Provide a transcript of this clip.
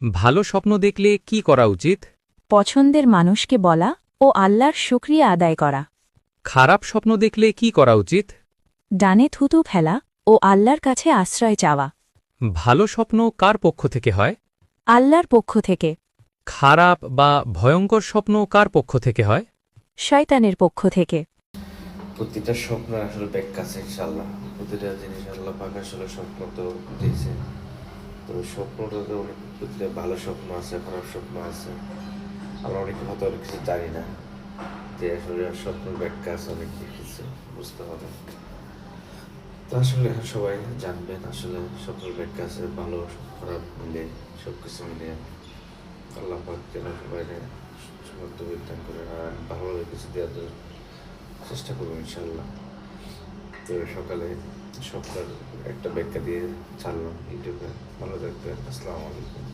ভালো স্বপ্ন দেখলে কি করা উচিত? পছন্দের মানুষকে বলা ও আল্লাহর শুকরিয়া আদায় করা। খারাপ স্বপ্ন দেখলে কি করা উচিত? ডানে থুতু ফেলা ও আল্লাহর কাছে আশ্রয় চাওয়া। ভালো স্বপ্ন কার পক্ষ থেকে হয়? আল্লাহর পক্ষ থেকে। খারাপ বা ভয়ঙ্কর স্বপ্ন কার পক্ষ থেকে হয়? শয়তানের পক্ষ থেকে। প্রতিটা স্বপ্ন আসলে ব্যাখ্যা আছে ইনশাল্লাহ। প্রতিটা জিনিস আল্লাহ পাক আসলে স্বপ্ন তো দিয়েছে। তো স্বপ্নটাতে অনেক প্রতিটা ভালো স্বপ্ন আছে, খারাপ স্বপ্ন আছে। আমরা অনেকে হয়তো অনেক কিছু জানি না যে আসলে স্বপ্নের ব্যাখ্যা আছে, অনেক কিছু বুঝতে হবে। তো আসলে সবাই জানবেন আসলে স্বপ্নের ব্যাখ্যা আছে, ভালো খারাপ মিলে সব কিছু মিলে আল্লাহ পাক যেন সবাই সমর্থ বিজ্ঞান করে আর ভালোভাবে কিছু দেওয়ার চেষ্টা করবো ইনশাল্লাহ। তো সকালে সপ্তাহের একটা ব্যাখ্যা দিয়ে ছাড়লাম ইউটিউবে। ভালো থাকবেন। আসসালামু আলাইকুম।